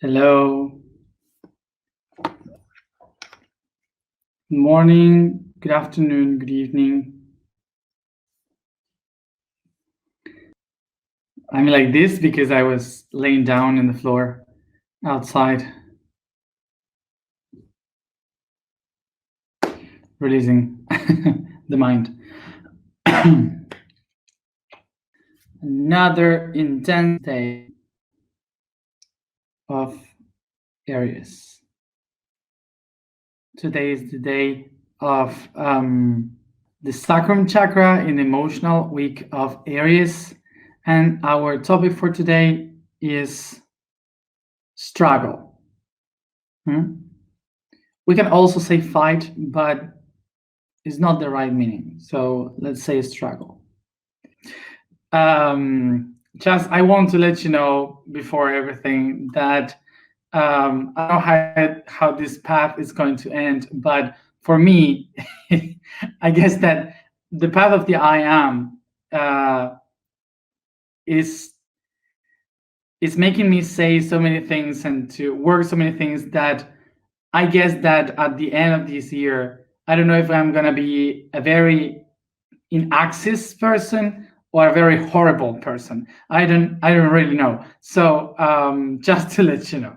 Hello. Good morning, good afternoon, good evening. I'm like this because I was laying down in the floor outside, releasing the mind. Another intense day of Aries. Today is the day of the sacrum chakra in the emotional week of Aries. And our topic for today is struggle. We can also say fight, but it's not the right meaning. So let's say struggle. Just I want to let you know before everything that I don't know how this path is going to end, but for me, I guess that the path of the I am is making me say so many things and to work so many things that I guess that at the end of this year, I don't know if I'm gonna be a very in axis person or a very horrible person. I don't really know. So just to let you know.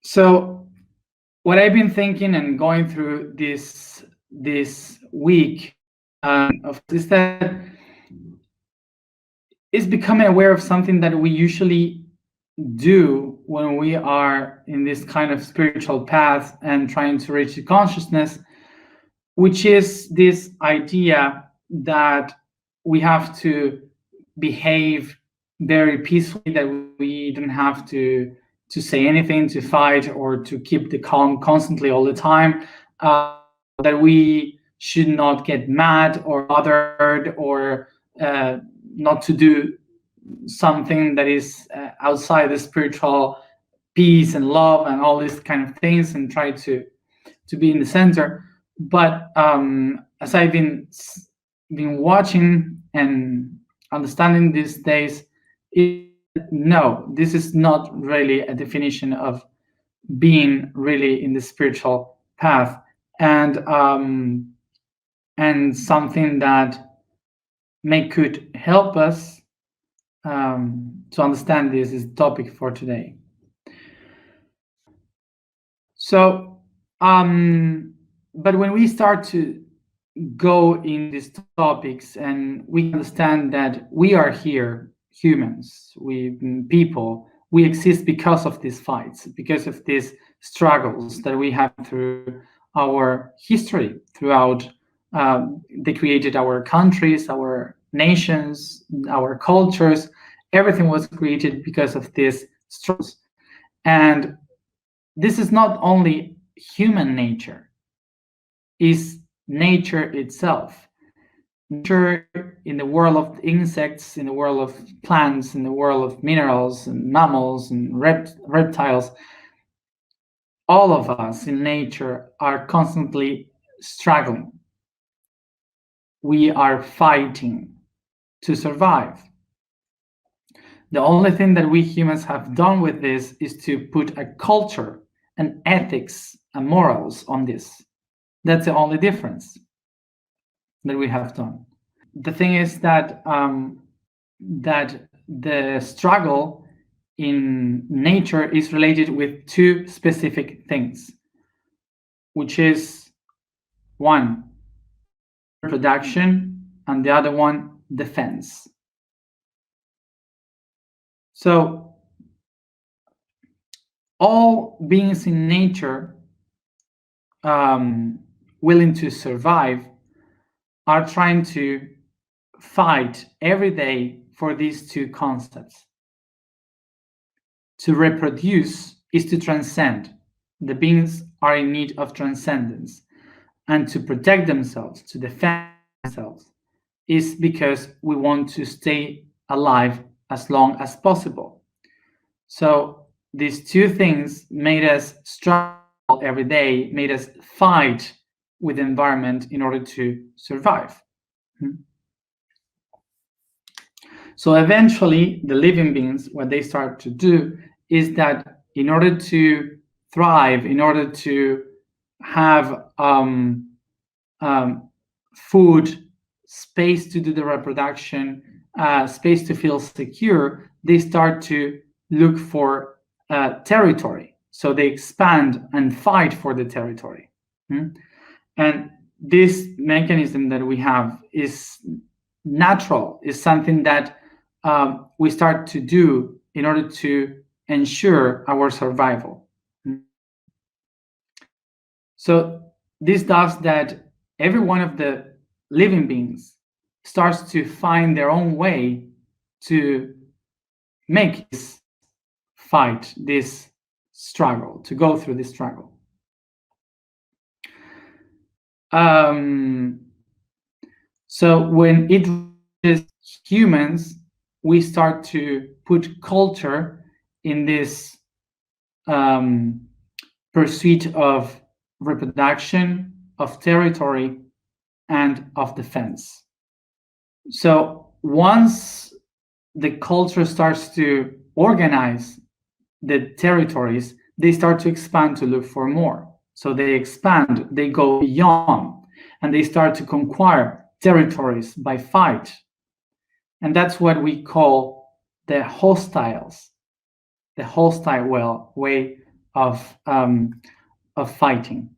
So what I've been thinking and going through this week of is that is becoming aware of something that we usually do when we are in this kind of spiritual path and trying to reach the consciousness, which is this idea that we have to behave very peacefully, that we don't have to say anything, to fight, or to keep the calm constantly all the time, that we should not get mad or bothered, or not to do something that is outside the spiritual peace and love and all these kind of things, and try to be in the center. But as I've been watching and understanding these days, no, this is not really a definition of being really in the spiritual path, and something that could help us to understand this is the topic for today. So, but when we start to go in these topics and we understand that we are here, humans, people, we exist because of these fights, because of these struggles that we have through our history, throughout they created our countries, our nations, our cultures. Everything was created because of these struggles. And this is not only human nature, is nature itself. Nature in the world of insects, in the world of plants, in the world of minerals and mammals and reptiles, all of us in nature are constantly struggling. We are fighting to survive. The only thing that we humans have done with this is to put a culture and ethics and morals on this. That's the only difference that we have done. The thing is that that the struggle in nature is related with two specific things, which is one, reproduction, and the other one, defense. So all beings in nature willing to survive are trying to fight every day for these two concepts. To reproduce is to transcend. The beings are in need of transcendence. And to protect themselves, to defend themselves, is because we want to stay alive as long as possible. So these two things made us struggle every day, made us fight with the environment in order to survive. So eventually, the living beings, what they start to do is that in order to thrive, in order to have food, space to do the reproduction, space to feel secure, they start to look for territory. So they expand and fight for the territory. And this mechanism that we have is natural, is something that we start to do in order to ensure our survival. So this does that every one of the living beings starts to find their own way to make this fight, this struggle, to go through this struggle. So when it reaches humans, we start to put culture in this pursuit of reproduction, of territory, and of defense. So once the culture starts to organize the territories, they start to expand to look for more. So they expand, they go beyond, and they start to conquer territories by fight. And that's what we call the hostile way of fighting.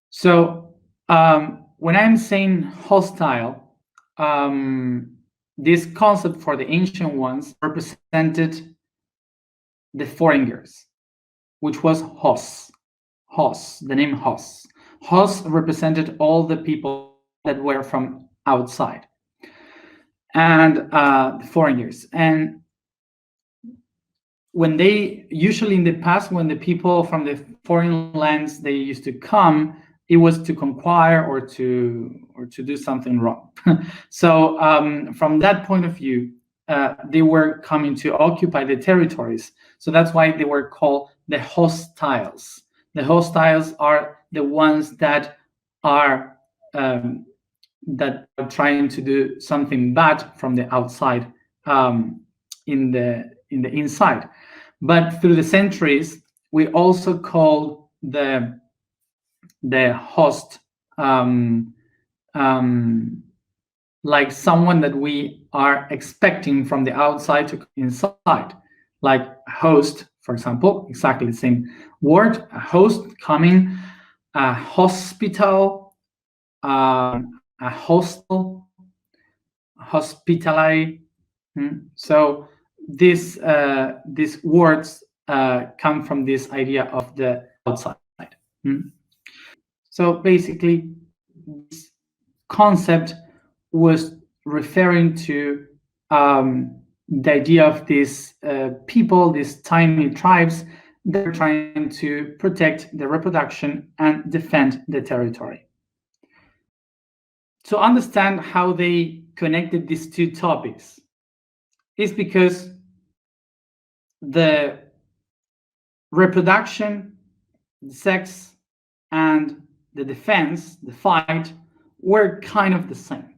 So when I'm saying hostile, this concept for the ancient ones represented the foreigners, which was Hos, the name Hos. Hos represented all the people that were from outside, and the foreigners. And when they, usually in the past, when the people from the foreign lands, they used to come, it was to conquer or to do something wrong. So from that point of view, they were coming to occupy the territories. So that's why they were called the hostiles. The hostiles are the ones that are trying to do something bad from the outside in the inside. But through the centuries, we also call the host like someone that we are expecting from the outside to come inside, like host, for example, exactly the same word, a host coming, a hospital, a hostel, hospitali. So these words come from this idea of the outside. So basically, this concept was referring to the idea of these people, these tiny tribes, that are trying to protect the reproduction and defend the territory. To understand how they connected these two topics is because the reproduction, the sex, and the defense, the fight, were kind of the same.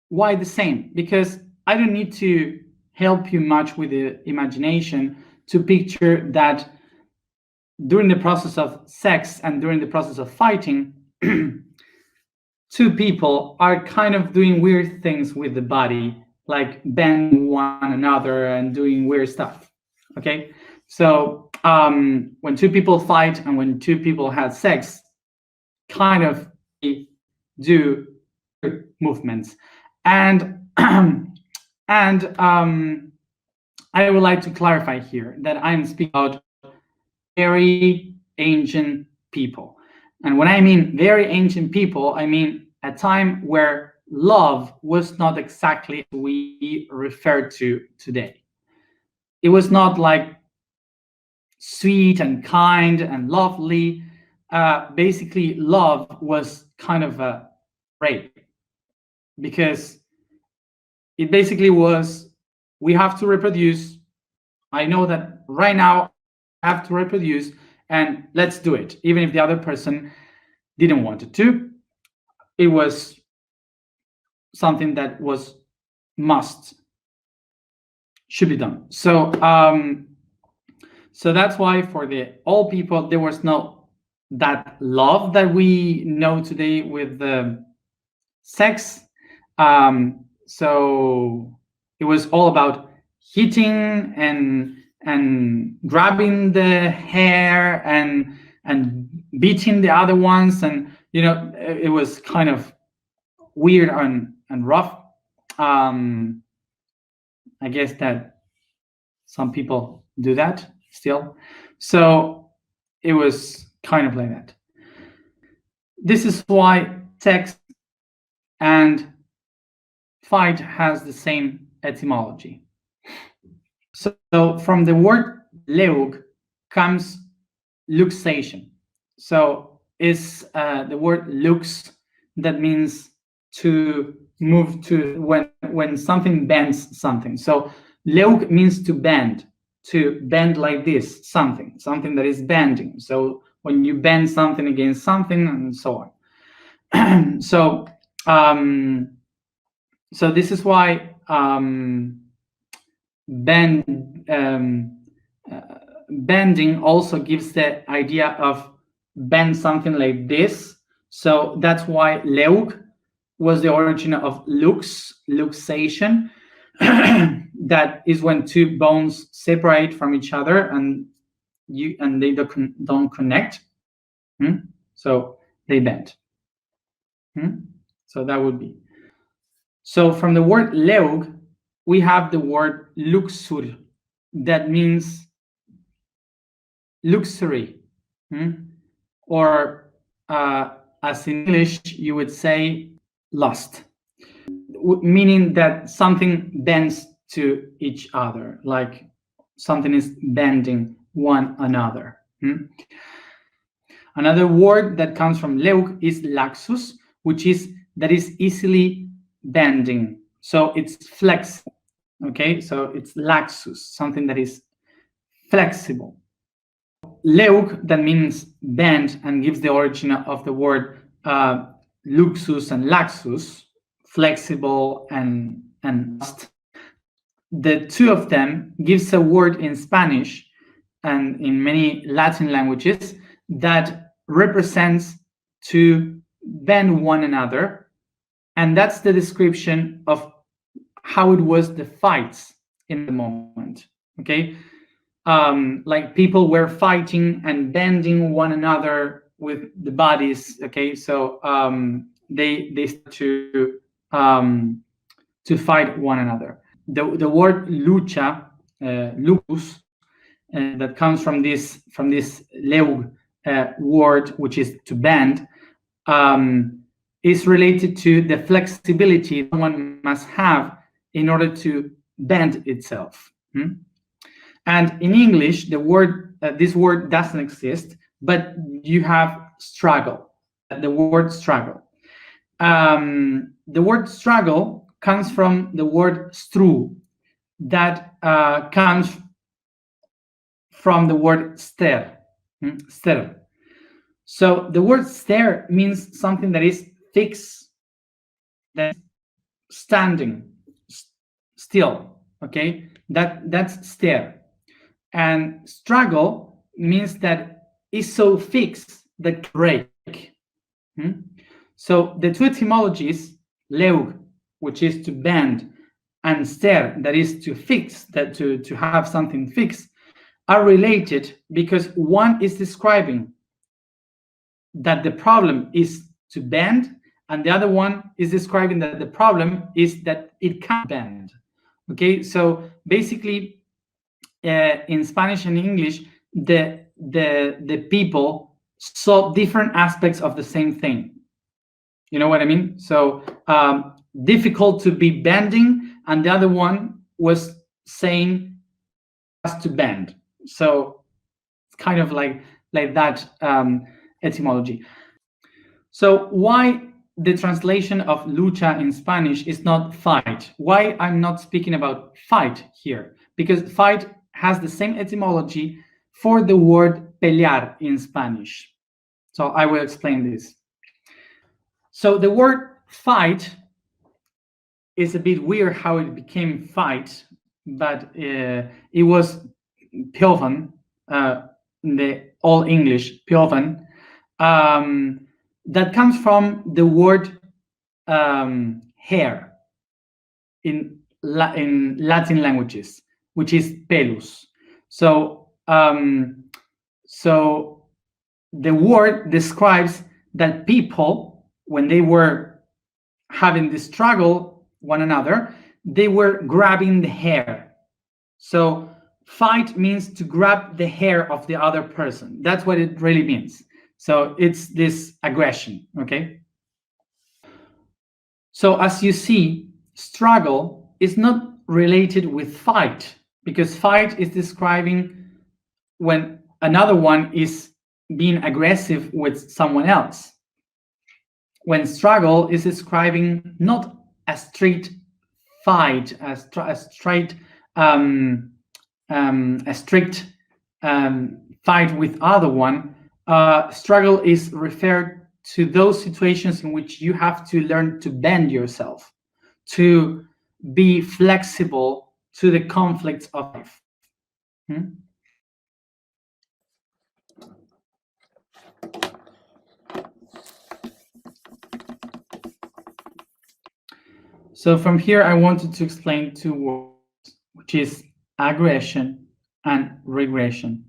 Why the same? Because I don't need to help you much with the imagination to picture that during the process of sex and during the process of fighting, two people are kind of doing weird things with the body, like bending one another and doing weird stuff. Okay, so when two people fight and when two people have sex, kind of do movements. And I would like to clarify here that I'm speaking about very ancient people. And when I mean very ancient people, I mean a time where love was not exactly what we refer to today. It was not like sweet and kind and lovely. Basically, love was kind of a rape, because it basically was, we have to reproduce. I know that right now I have to reproduce, and let's do it, even if the other person didn't want it to. It was something that was should be done. So so that's why for the old people there was no that love that we know today with the sex. So it was all about hitting and grabbing the hair and beating the other ones, and it was kind of weird and rough. I guess that some people do that still. So it was kind of like that. This is why sex and fight has the same etymology. So from the word leug comes luxation. So it's the word lux, that means to move to when something bends something. So leug means to bend like this, something that is bending. So when you bend something against something and so on. So this is why bending also gives the idea of bend something like this. So that's why leug was the origin of luxation. That is when two bones separate from each other and they don't connect. So they bend. So that would be. So from the word leug, we have the word luxur, that means luxury, or as in English you would say lust, meaning that something bends to each other, like something is bending one another. Another word that comes from leug is laxus, which is that is easily bending. So it's flexible. Okay, so it's laxus, something that is flexible. Leug, that means bend, and gives the origin of the word luxus and laxus, flexible and lust. The two of them gives a word in Spanish and in many Latin languages that represents to bend one another, and that's the description of how it was the fights in the moment. Okay, like people were fighting and bending one another with the bodies. Okay, so they start to fight one another. The word lucha, lupus, that comes from this leug word, which is to bend, is related to the flexibility one must have in order to bend itself. And in English, the word this word doesn't exist, but you have struggle. The word struggle. The word struggle comes from the word stru, that comes from the word ster. Ster. So the word ster means something that is fixed, that is standing still. Okay, that's ster. And struggle means that it's so fixed that can break. So the two etymologies, leug, which is to bend, and ster, that is to fix, that to have something fixed, are related because one is describing that the problem is to bend, and the other one is describing that the problem is that it can't bend. Okay, so basically in Spanish and English, the people saw different aspects of the same thing. You know what I mean? So difficult to be bending, and the other one was saying has to bend. So it's kind of like that etymology. So why the translation of lucha in Spanish is not fight? Why I'm not speaking about fight here? Because fight has the same etymology for the word pelear in Spanish. So I will explain this. So the word fight it's a bit weird how it became fight, but it was pilven, the Old English pilven, that comes from the word hair in Latin languages, which is pelus. So so the word describes that people, when they were having the struggle one another, they were grabbing the hair. So fight means to grab the hair of the other person. That's what it really means. So it's this aggression, okay? So as you see, struggle is not related with fight, because fight is describing when another one is being aggressive with someone else. When struggle is describing not a straight fight, a strict fight with other one. Struggle is referred to those situations in which you have to learn to bend yourself, to be flexible to the conflicts of life. So from here, I wanted to explain two words, which is aggression and regression.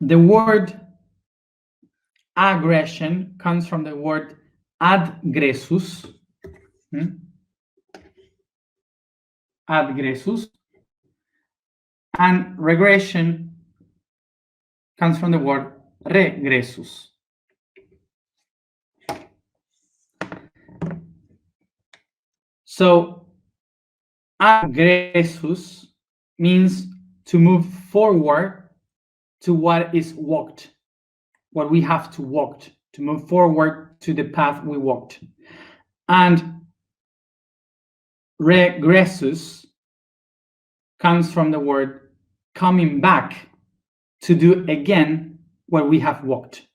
The word aggression comes from the word agressus. Agressus. And regression comes from the word regressus. So agressus means to move forward to what is walked, what we have to walk, to move forward to the path we walked. And regressus comes from the word coming back to do again what we have walked.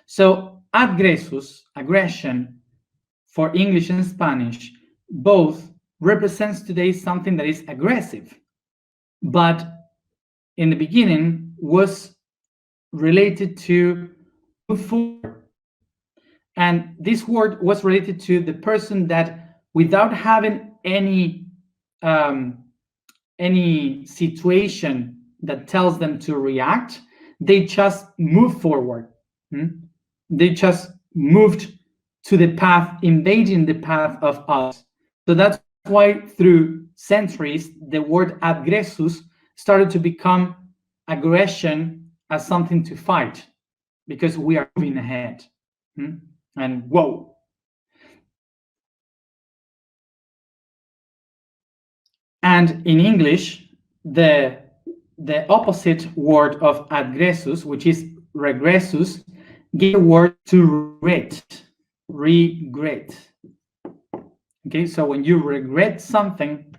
So agressus, aggression, for English and Spanish, both represents today something that is aggressive, but in the beginning was related to move forward. And this word was related to the person that, without having any situation that tells them to react, they just move forward. They just moved to the path, invading the path of others. So that's why through centuries, the word agressus started to become aggression as something to fight, because we are moving ahead. And whoa. And in English, the opposite word of agressus, which is regressus, gives the word to regret. Okay, so when you regret something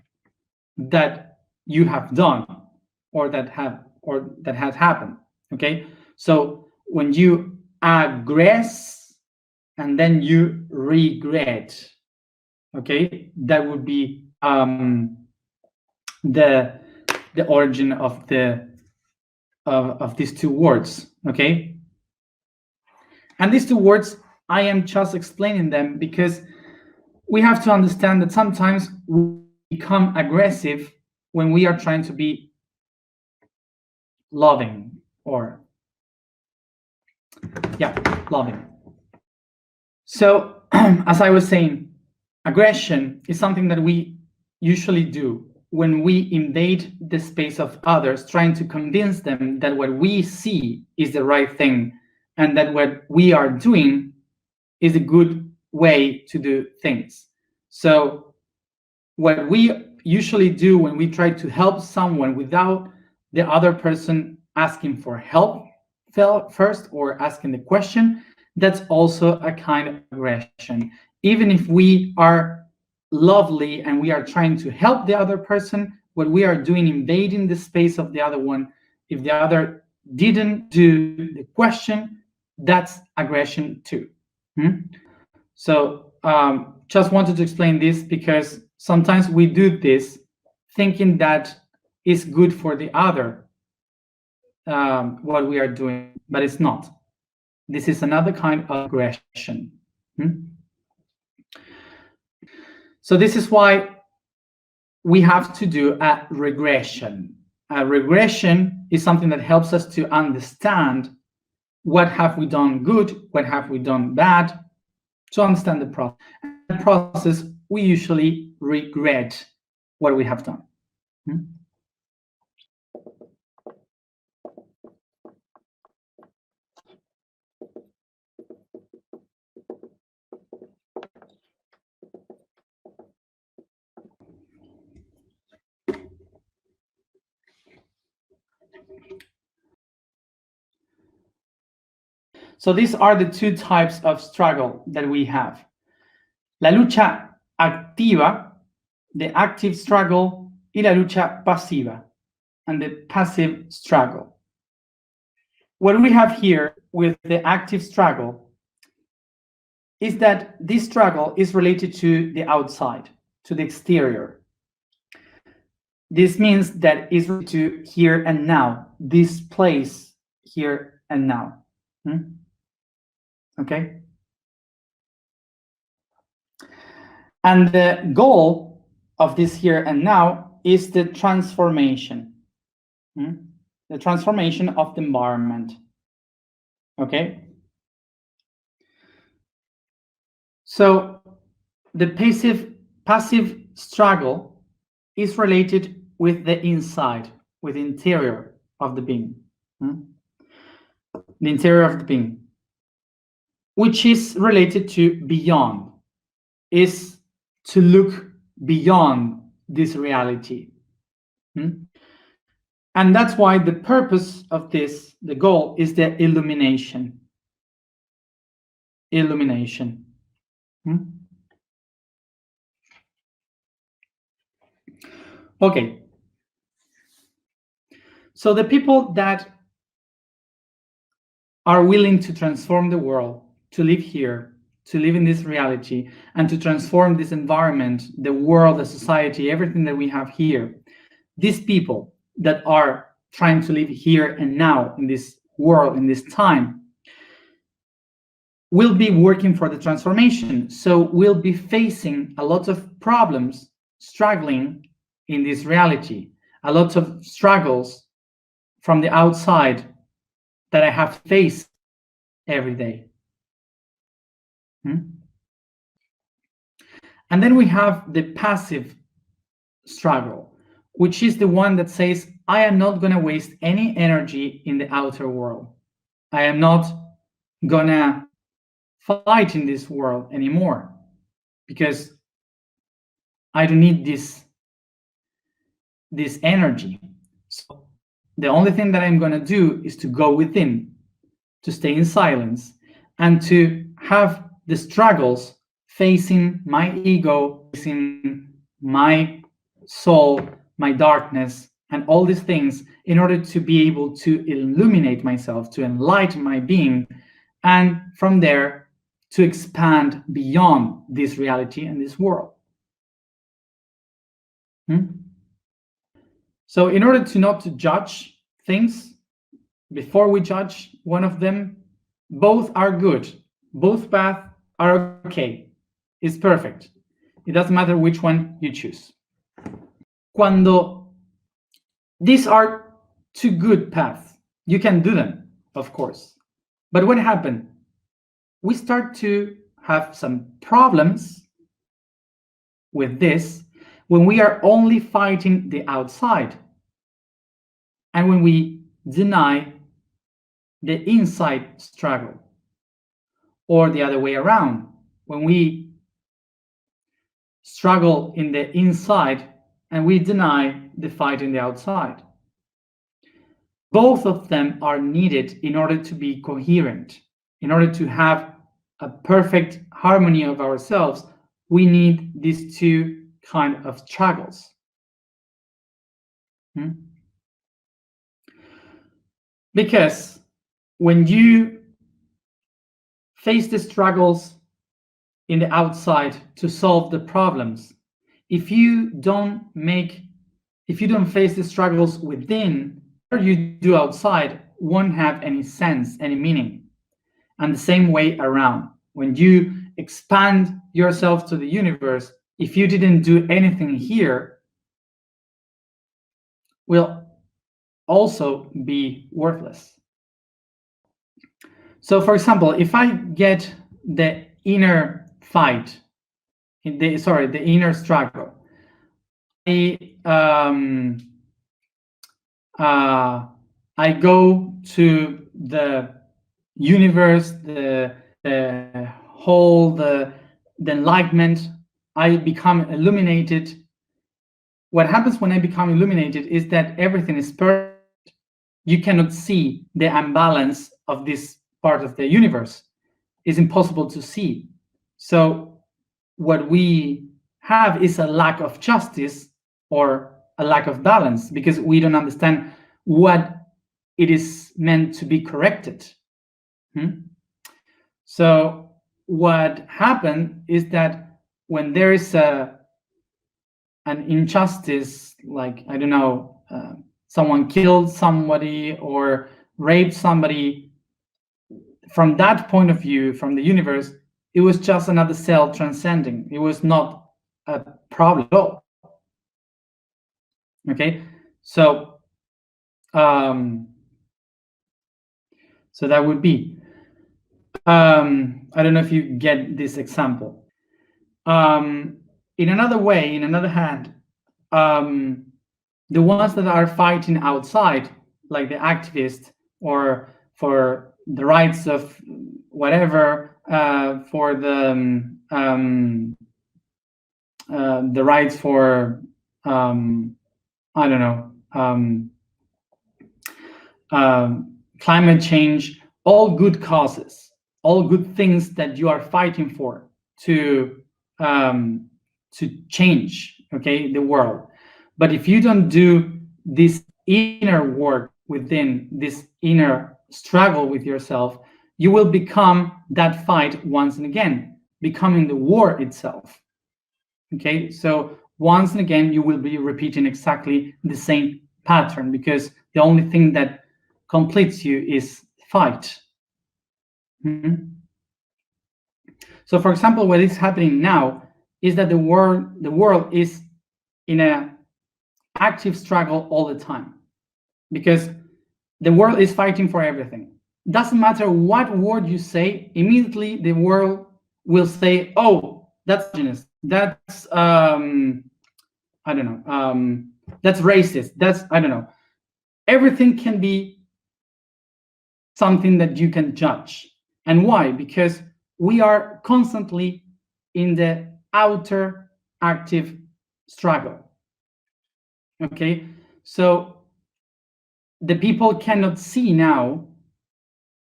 that you have done or that has happened, okay, so when you aggress and then you regret, okay, that would be the origin of these two words, okay. And these two words, I am just explaining them because we have to understand that sometimes we become aggressive when we are trying to be loving, or loving. So as I was saying, aggression is something that we usually do when we invade the space of others, trying to convince them that what we see is the right thing and that what we are doing is a good way to do things. So what we usually do when we try to help someone without the other person asking for help first or asking the question, that's also a kind of aggression. Even if we are lovely and we are trying to help the other person, what we are doing, invading the space of the other one, if the other didn't do the question, that's aggression too. So just wanted to explain this because sometimes we do this thinking that is good for the other, what we are doing, but it's not. This is another kind of aggression. So this is why we have to do a regression. A regression is something that helps us to understand what have we done good, what have we done bad, to understand the process. And the process, we usually regret what we have done. So these are the two types of struggle that we have. La lucha activa, the active struggle, y la lucha pasiva, and the passive struggle. What we have here with the active struggle is that this struggle is related to the outside, to the exterior. This means that it's related to here and now, this place here and now. Okay? And the goal of this here and now is the transformation. The transformation of the environment. Okay? So the passive struggle is related with the inside, with the interior of the being. The interior of the being, which is related to beyond, is to look beyond this reality. And that's why the purpose of this, the goal, is the illumination. Illumination. Okay. So the people that are willing to transform the world, to live here, to live in this reality, and to transform this environment, the world, the society, everything that we have here, these people that are trying to live here and now in this world, in this time, will be working for the transformation. So we'll be facing a lot of problems, struggling in this reality, a lot of struggles from the outside that I have to face every day. And then we have the passive struggle, which is the one that says, I am not going to waste any energy in the outer world. I am not going to fight in this world anymore because I don't need this energy. So the only thing that I'm going to do is to go within, to stay in silence, and to have the struggles facing my ego, facing my soul, my darkness, and all these things in order to be able to illuminate myself, to enlighten my being, and from there to expand beyond this reality and this world. So in order to not to judge things, before we judge one of them, both are good. Both paths are okay. It's perfect. It doesn't matter which one you choose. Cuando these are two good paths, you can do them, of course. But what happened? We start to have some problems with this when we are only fighting the outside and when we deny the inside struggle, or the other way around, when we struggle in the inside and we deny the fight in the outside. Both of them are needed in order to be coherent, in order to have a perfect harmony of ourselves. We need these two kind of struggles. Because when you face the struggles in the outside to solve the problems. If you don't face the struggles within, what you do outside won't have any sense, any meaning. And the same way around. When you expand yourself to the universe, if you didn't do anything here, will also be worthless. So, for example, if I get the inner fight, the inner struggle, I go to the universe, the whole, the enlightenment. I become illuminated. What happens when I become illuminated is that everything is perfect. You cannot see the imbalance of this part of the universe. It's impossible to see. So what we have is a lack of justice or a lack of balance, because we don't understand what it is meant to be corrected. So what happened is that when there is an injustice, like, I don't know, someone killed somebody or raped somebody, from that point of view, from the universe, it was just another cell transcending. It was not a problem at all. Okay, so so that would be, I don't know if you get this example. In another way, in another hand, the ones that are fighting outside, like the activists, or for the rights of whatever, for the rights for, I don't know, climate change, all good causes, all good things that you are fighting for to change, okay, the world. But if you don't do this inner work within, this inner struggle with yourself, you will become that fight once and again, becoming the war itself. Okay, so once and again, you will be repeating exactly the same pattern, because the only thing that completes you is fight. So, for example, what is happening now is that the world is in an active struggle all the time, because the world is fighting for everything. Doesn't matter what word you say, immediately the world will say, "Oh, that's misogynist. That's I don't know. That's racist. That's, I don't know." Everything can be something that you can judge. And why? Because we are constantly in the outer active struggle. Okay, so the people cannot see now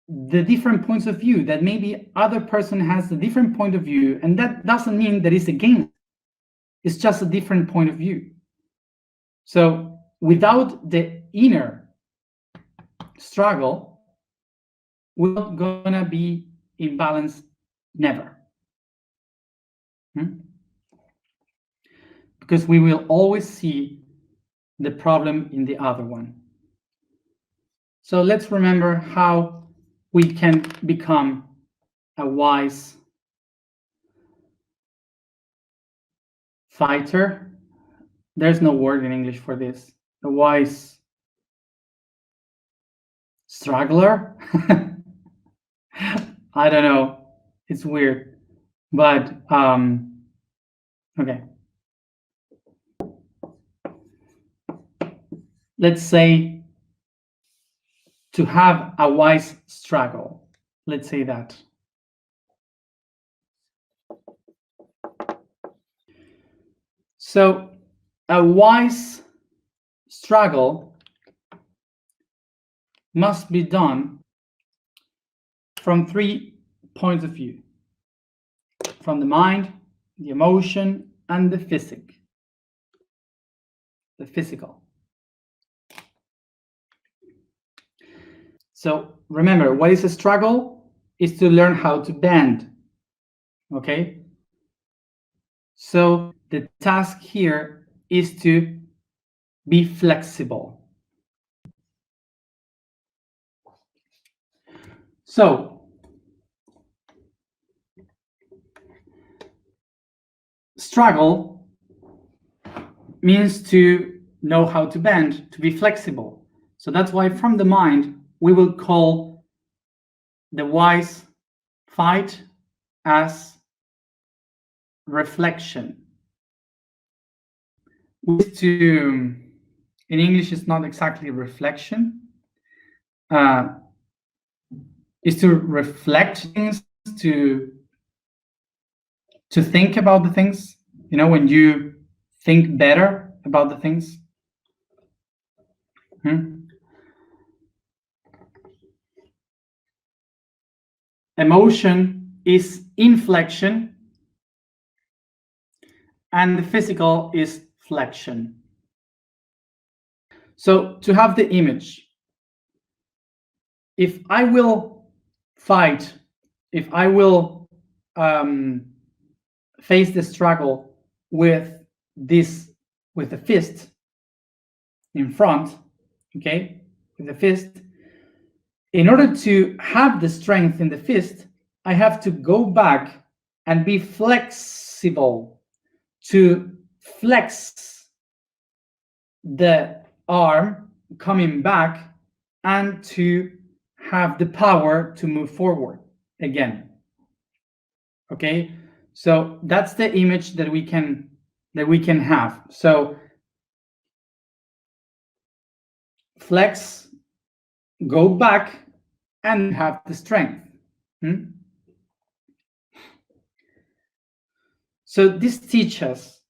the different points of view, that maybe other person has a different point of view, and that doesn't mean that it's against. It's just a different point of view. So without the inner struggle, we're not gonna be in balance, never. Because we will always see the problem in the other one. So let's remember how we can become a wise fighter. There's no word in English for this. A wise struggler. I don't know. It's weird, but okay. Let's say to have a wise struggle. Let's say that. So a wise struggle must be done from 3 points of view: from the mind, the emotion, and the physical. So remember, what is a struggle? Is to learn how to bend. Okay, So the task here is to be flexible. So struggle means to know how to bend, to be flexible. So that's why from the mind, we will call the wise fight as reflection. Which in English is not exactly reflection. Is to reflect things, to think about the things. You know, when you think better about the things. Emotion is inflection, and the physical is flexion. So to have the image, if I will fight, if I will face the struggle with the fist in front, okay, with the fist, in order to have the strength in the fist, I have to go back and be flexible, to flex the arm coming back and to have the power to move forward again. Okay, so that's the image that we can have. So flex, go back, and have the strength. So this teaches us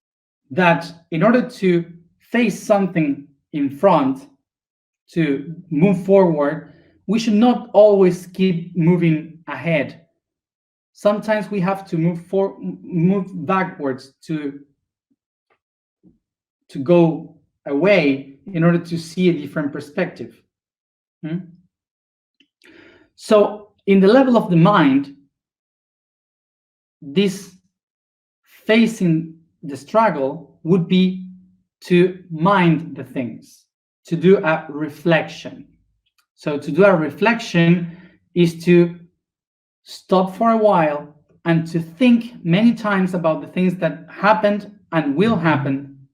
that in order to face something in front, to move forward, we should not always keep moving ahead. Sometimes we have to move backwards to go away in order to see a different perspective. So in the level of the mind, this facing the struggle would be to mind the things, to do a reflection. So to do a reflection is to stop for a while and to think many times about the things that happened and will happen,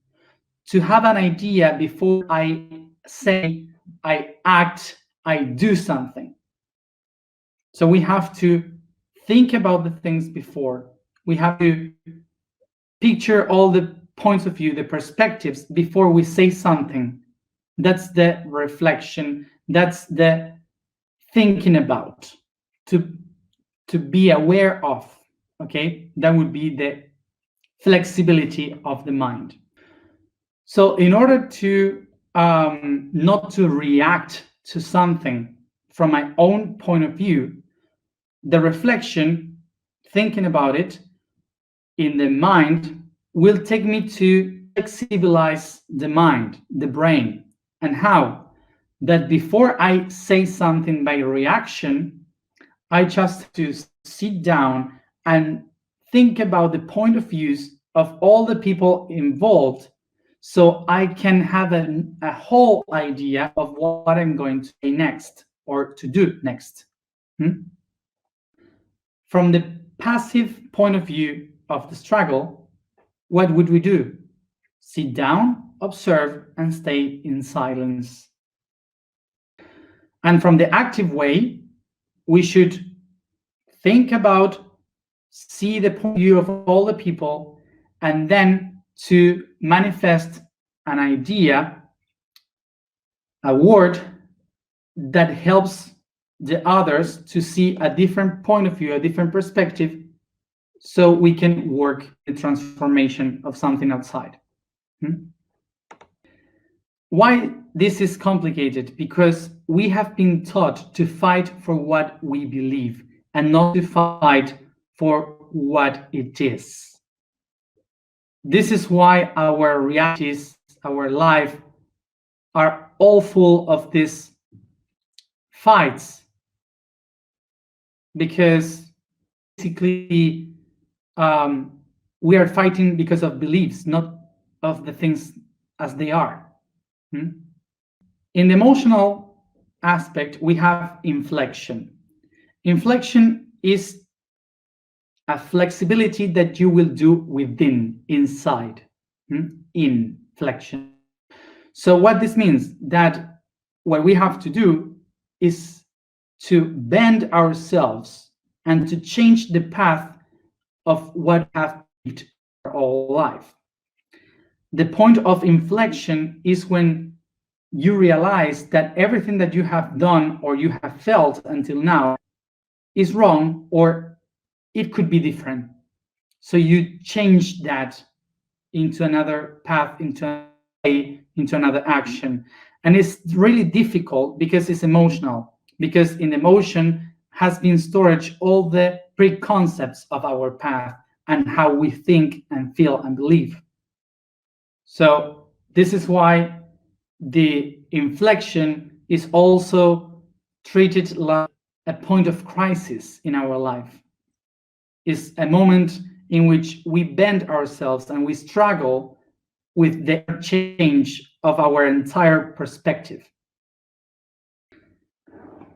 to have an idea before I say, I act, I do something. So we have to think about the things before. We have to picture all the points of view, the perspectives before we say something. That's the reflection. That's the thinking about, to be aware of. Okay, that would be the flexibility of the mind. So in order to not to react to something from my own point of view, the reflection, thinking about it in the mind, will take me to flexibilize the mind, the brain. And how? That before I say something by reaction, I just have to sit down and think about the point of views of all the people involved, so I can have a whole idea of what I'm going to say next or to do next. From the passive point of view of the struggle, what would we do? Sit down, observe, and stay in silence. And from the active way, we should think about, see the point of view of all the people, and then to manifest an idea, a word that helps the others to see a different point of view, a different perspective, so we can work the transformation of something outside. Why this is complicated? Because we have been taught to fight for what we believe and not to fight for what it is. This is why our realities, our life, are all full of these fights, because basically we are fighting because of beliefs, not of the things as they are. In the emotional aspect, we have inflection. Inflection is a flexibility that you will do within, inside, inflection. So what this means, that what we have to do is to bend ourselves and to change the path of what we have lived our whole life. The point of inflection is when you realize that everything that you have done or you have felt until now is wrong, or it could be different. So you change that into another path, into another way, into another action. And it's really difficult because it's emotional, because in emotion has been stored all the preconcepts of our path and how we think and feel and believe. So this is why the inflection is also treated like a point of crisis in our life. It's a moment in which we bend ourselves and we struggle with the change of our entire perspective.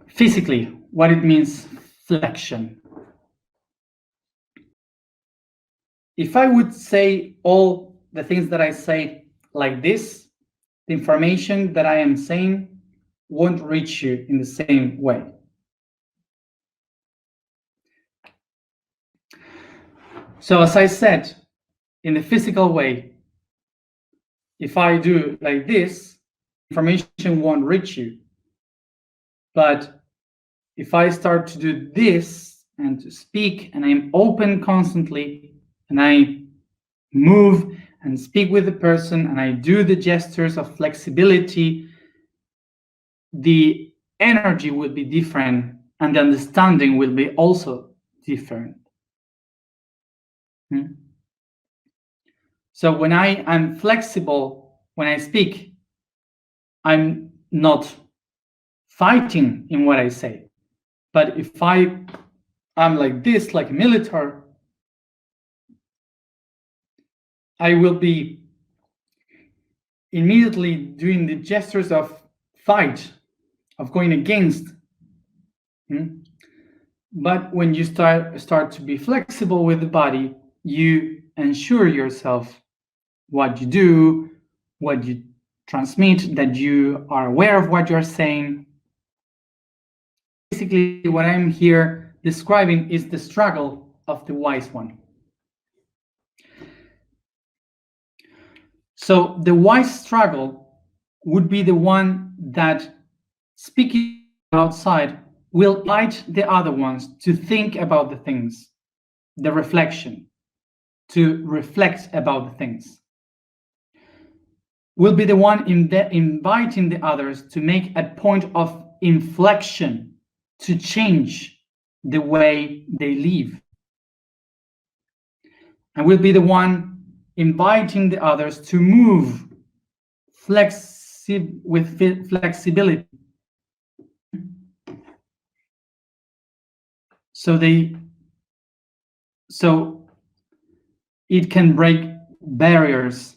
Physically, what it means, flexion. If I would say all the things that I say like this, the information that I am saying won't reach you in the same way. So as I said, in the physical way, if I do like this, information won't reach you. But if I start to do this and to speak, and I'm open constantly, and I move and speak with the person, and I do the gestures of flexibility, the energy will be different, and the understanding will be also different. So when I am flexible, when I speak, I'm not fighting in what I say. But if I'm like this, like a military, I will be immediately doing the gestures of fight, of going against. But when you start to be flexible with the body, you ensure yourself what you do, what you transmit, that you are aware of what you're saying. Basically, what I'm here describing is the struggle of the wise one. So the wise struggle would be the one that, speaking outside, will invite the other ones to think about the things, the reflection, to reflect about the things. Will be the one inviting the others to make a point of inflection, to change the way they live. And will be the one inviting the others to move with flexibility. So it can break barriers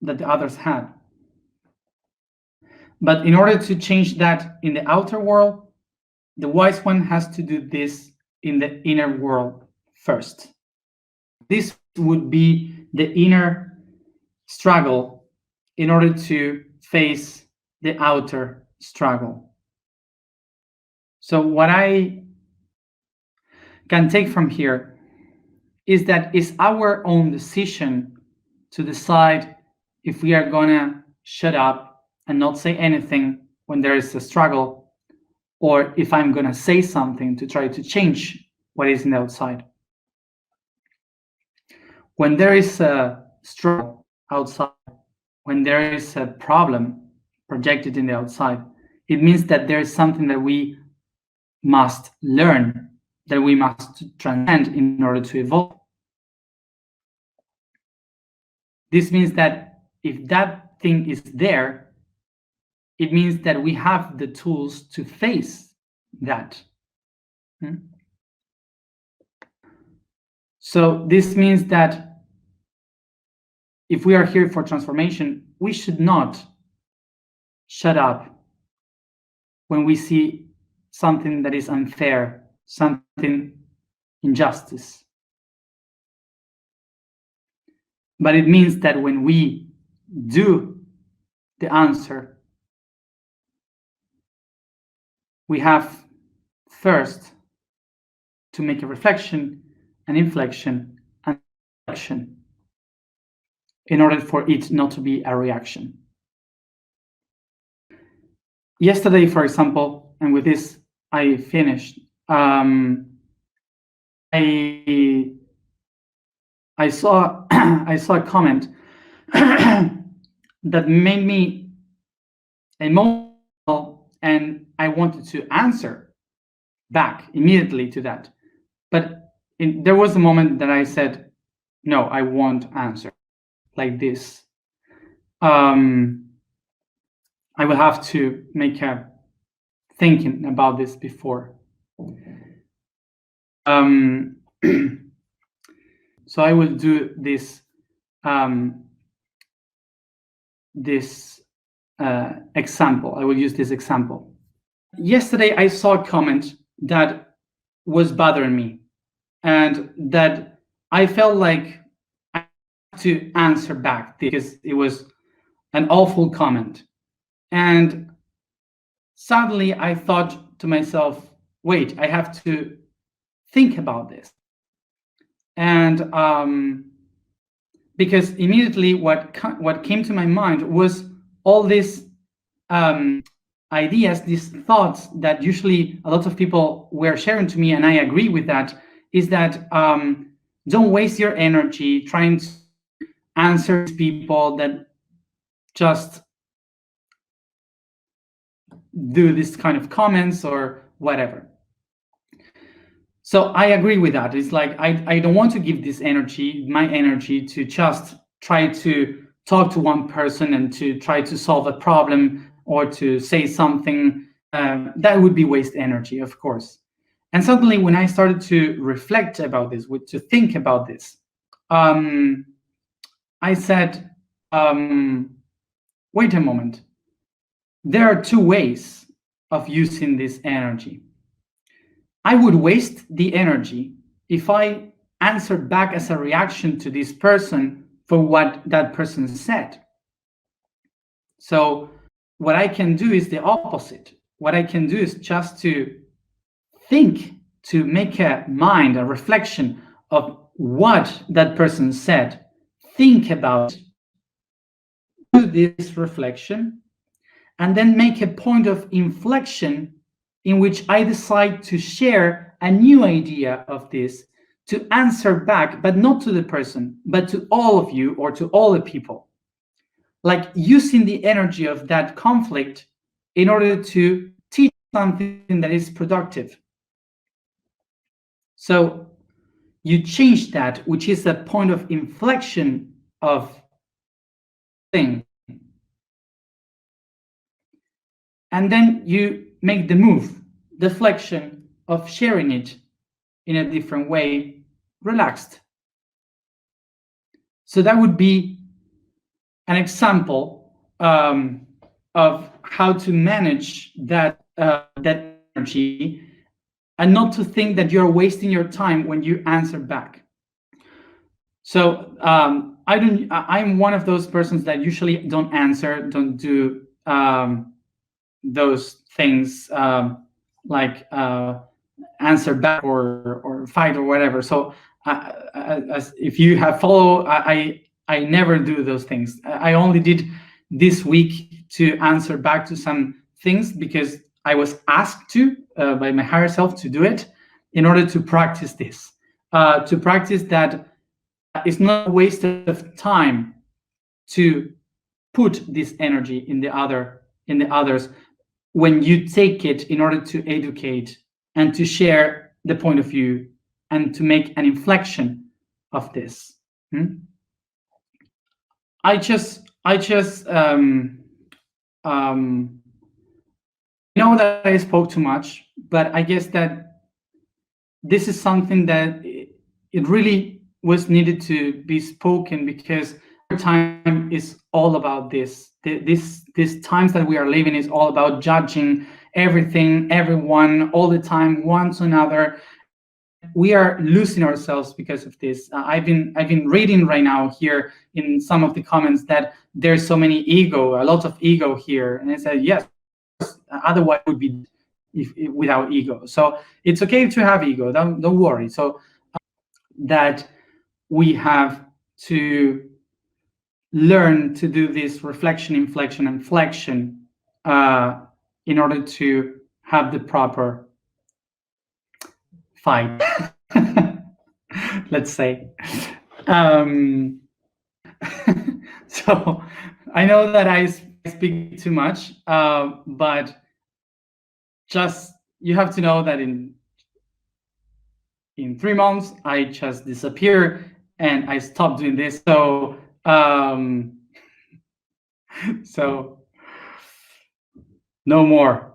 that the others had. But in order to change that in the outer world, the wise one has to do this in the inner world first. This would be the inner struggle in order to face the outer struggle. So what I can take from here is that it's our own decision to decide if we are gonna shut up and not say anything when there is a struggle, or if I'm gonna say something to try to change what is in the outside. When there is a struggle outside, when there is a problem projected in the outside, it means that there is something that we must learn, that we must transcend in order to evolve. This means that if that thing is there, it means that we have the tools to face that. So this means that if we are here for transformation, we should not shut up when we see something that is unfair, something injustice. But it means that when we do the answer, we have first to make a reflection, an inflection, and action in order for it not to be a reaction. Yesterday, for example, and with this I finished, I saw I saw a comment that made me emotional, and I wanted to answer back immediately to that. But there was a moment that I said, no, I won't answer like this. I will have to make a thinking about this before. So I will do this example. I will use this example. Yesterday, I saw a comment that was bothering me, and that I felt like I had to answer back because it was an awful comment. And suddenly I thought to myself, wait, I have to think about this. And because immediately what came to my mind was all these ideas, these thoughts that usually a lot of people were sharing to me, and I agree with that, is that don't waste your energy trying to answer people that just do this kind of comments or whatever. So I agree with that. It's like I don't want to give this energy, my energy, to just try to talk to one person and to try to solve a problem or to say something. That would be waste energy, of course. And suddenly when I started to reflect about this, to think about this, I said, wait a moment. There are two ways of using this energy. I would waste the energy if I answered back as a reaction to this person for what that person said. So what I can do is the opposite. What I can do is just to think, to make a mind, a reflection of what that person said, think about, do this reflection, and then make a point of inflection in which I decide to share a new idea of this, to answer back, but not to the person, but to all of you or to all the people. Like using the energy of that conflict in order to teach something that is productive. So you change that, which is a point of inflection of thing. And then you make the move, deflection of sharing it in a different way, relaxed. So that would be an example of how to manage that energy, and not to think that you're wasting your time when you answer back. So I'm one of those persons that usually don't answer, don't do those things like answer back or fight or whatever. So if you have followed, I never do those things. I only did this week to answer back to some things because I was asked to by my higher self to do it in order to practice this, to practice that it's not a waste of time to put this energy in the others when you take it in order to educate and to share the point of view and to make an inflection of this. I just know that I spoke too much, but I guess that this is something that it really was needed to be spoken, because our time is all about this. These times that we are living is all about judging everything, everyone, all the time, one to another, and we are losing ourselves because of this. I've been reading right now here in some of the comments that there's so many ego, a lot of ego here, and I said yes. Otherwise, would be if without ego. So it's okay to have ego. Don't worry. So that we have to learn to do this reflection, inflection, and flexion in order to have the proper fight, let's say. So I know that I speak too much, but just you have to know that in 3 months I just disappear and I stopped doing this. So so no more.